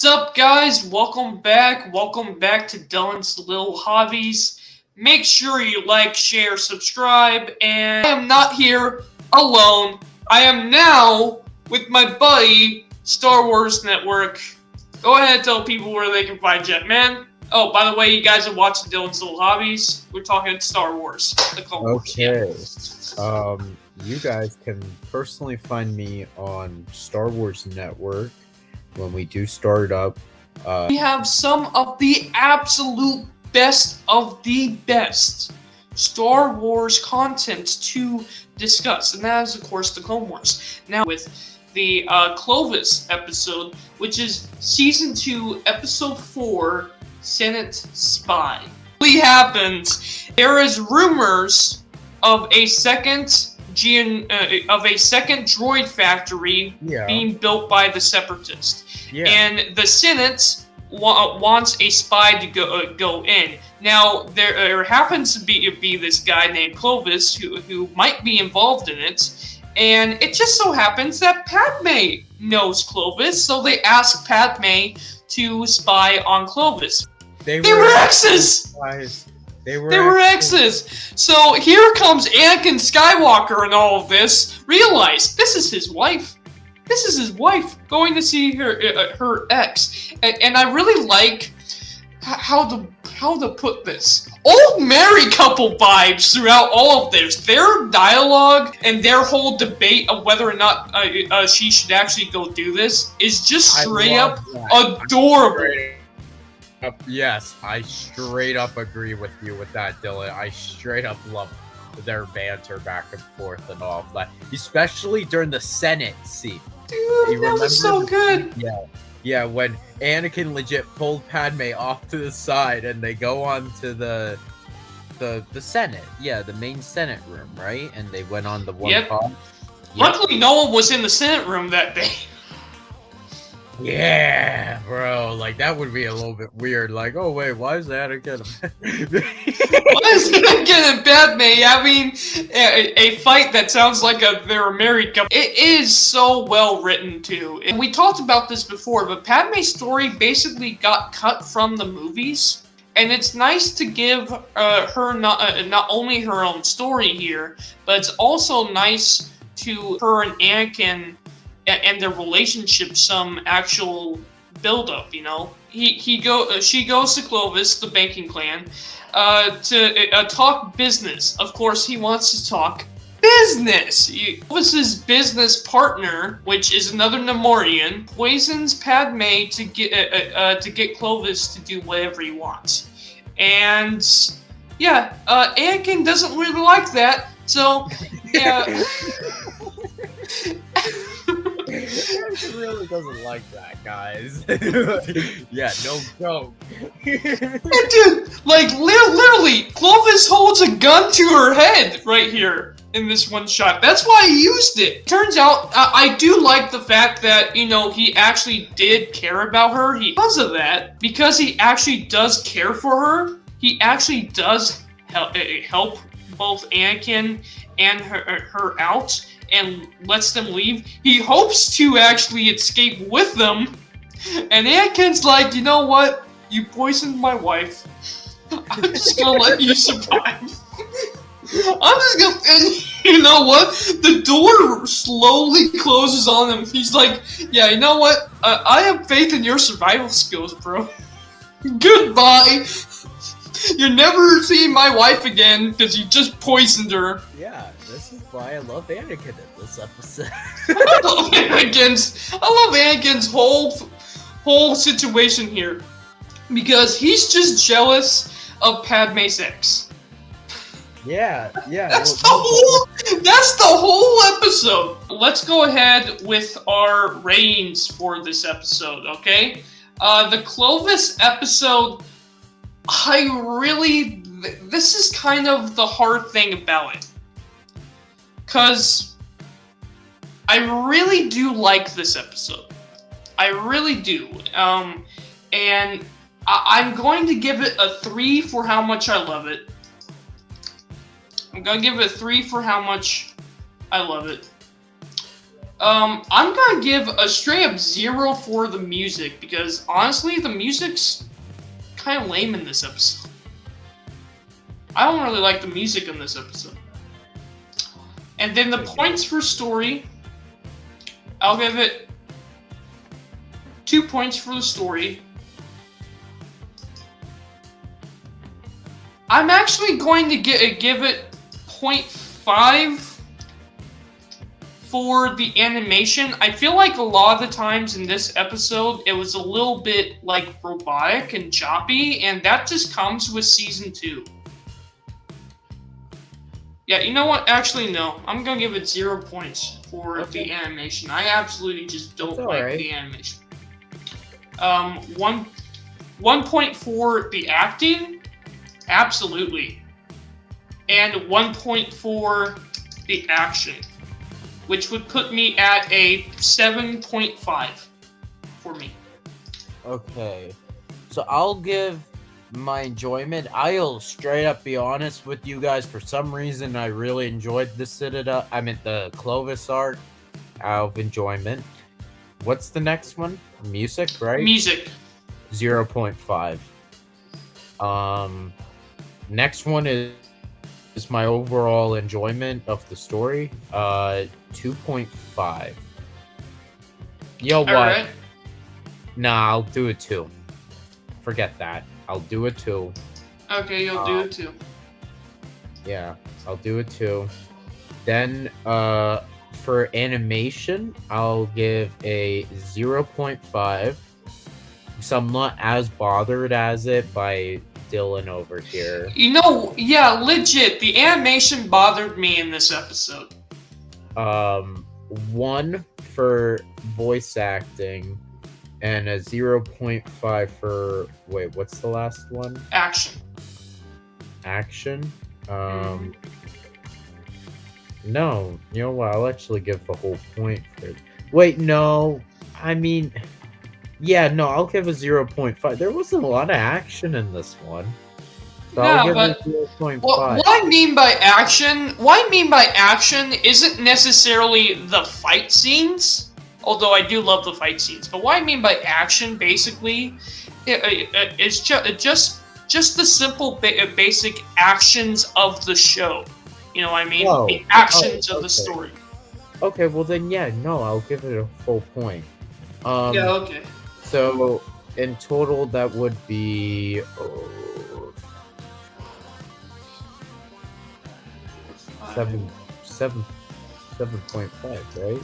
Sup guys, welcome back to Dylan's Little Hobbies. Make sure you like, share, subscribe, and I am not here alone. I am now with my buddy, Star Wars Network. Go ahead and tell people where they can find Jetman. Oh, by the way, you guys are watching Dylan's Little Hobbies. We're talking Star Wars, the Clone Wars. Okay. You guys can personally find me on Star Wars Network when we do start up. We have some of the absolute best of the best Star Wars content to discuss, and that is, of course, the Clone Wars. Now, with the Clovis episode, which is Season 2, Episode 4, Senate Spy. What happens? There is rumors of a second droid factory being built by the Separatists. Yeah. And the Senate wants a spy to go in. Now, there happens to be this guy named Clovis who might be involved in it, and it just so happens that Padme knows Clovis, so they ask Padme to spy on Clovis. They were exes! They were exes! So here comes Anikin Skywalker and all of this. Realize, this is his wife. This is his wife going to see her ex. And I really like how to put this. Old married couple vibes throughout all of this. Their dialogue and their whole debate of whether or not she should actually go do this is just straight up adorable. Yes, I straight up agree with you with that, Dylan. I straight up love their banter back and forth and all of that, especially during the Senate scene. Dude, that was so good. Yeah, when Anakin legit pulled Padme off to the side and they go on to the Senate. Yeah, the main Senate room, right? And they went on the one pod. Yep. Luckily, no one was in the Senate room that day. Yeah, bro, like that would be a little bit weird. Like, oh wait, why is Anakin? Why is Anakin and Padme having a fight that sounds like they're a married couple? It is so well written too. And we talked about this before, but Padme's story basically got cut from the movies, and it's nice to give her not only her own story here, but it's also nice to her and Anakin and their relationship some actual build-up, you know? She goes to Clovis, the banking clan, to talk business. Of course, he wants to talk business! Clovis's business partner, which is another Nemorian, poisons Padme to get Clovis to do whatever he wants. And, yeah, Anakin doesn't really like that, so, yeah... He really doesn't like that, guys. Yeah, no joke. Dude, like, literally, Clovis holds a gun to her head right here in this one shot. That's why he used it. Turns out, I do like the fact that, you know, he actually did care about her. Because of that, because he actually does care for her, he actually does help both Anakin and her out, and lets them leave. He hopes to actually escape with them, and Anakin's like, you know what? You poisoned my wife. I'm just gonna let you survive. And you know what? The door slowly closes on him. He's like, yeah, you know what? I have faith in your survival skills, bro. Goodbye. You're never seeing my wife again because you just poisoned her. Yeah, this is why I love Anakin in this episode. I love Anakin's whole situation here, because he's just jealous of Padme's ex. Yeah. That's the whole episode. Let's go ahead with our ratings for this episode, okay? The Clovis episode, this is kind of the hard thing about it, because I really do like this episode. I really do. And I'm going to give it a 3 for how much I love it. I'm going to give it a 3 for how much I love it. I'm gonna give a straight up 0 for the music, because honestly, the music's kind of lame in this episode. I don't really like the music in this episode. And then the points for story, I'll give it 2 points for the story. I'm actually going to give it 0.5 for the animation. I feel like a lot of the times in this episode, it was a little bit like robotic and choppy, and that just comes with season 2. Yeah, you know what? Actually, no. I'm gonna give it 0 points for the animation. I absolutely just don't like the animation. 1 point for the acting. Absolutely. And 1 point for the action, which would put me at a 7.5 for me. Okay. So I'll give my enjoyment. I'll straight up be honest with you guys. For some reason, I really enjoyed the Citadel. I mean, the Clovis arc out of enjoyment. What's the next one? Music, right? Music. 0.5. Next one is my overall enjoyment of the story. 2.5. You know what? Alright. Nah, I'll do a 2. Forget that. I'll do a 2. Okay, you'll do it too. Yeah, I'll do a 2. Then, for animation, I'll give a 0.5. So I'm not as bothered as it by Dylan over here. You know, yeah, legit, the animation bothered me in this episode. 1 for voice acting, and a 0.5 for... Wait, what's the last one? Action. Action? No. You know what? I'll actually give the whole point for it. Wait, no. I mean... Yeah, no, I'll give a 0.5. There wasn't a lot of action in this one. So Yeah, I'll give but it 0.5. what I mean by action isn't necessarily the fight scenes, although I do love the fight scenes. But what I mean by action, basically, is just the simple basic actions of the show. You know what I mean? Whoa. The actions of the story. Okay, well then, yeah, no, I'll give it a full point. Yeah, okay. So, in total, that would be... 7.5, right?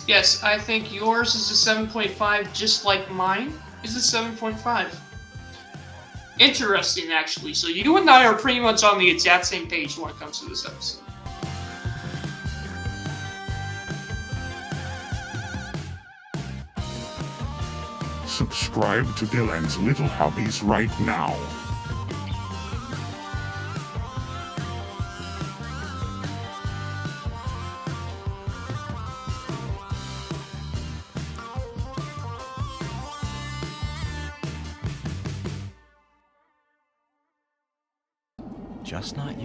Yes, I think yours is a 7.5, just like mine is a 7.5. Interesting, actually. So you and I are pretty much on the exact same page when it comes to this episode. Subscribe to Dylan's Little Hobbies right now. Just not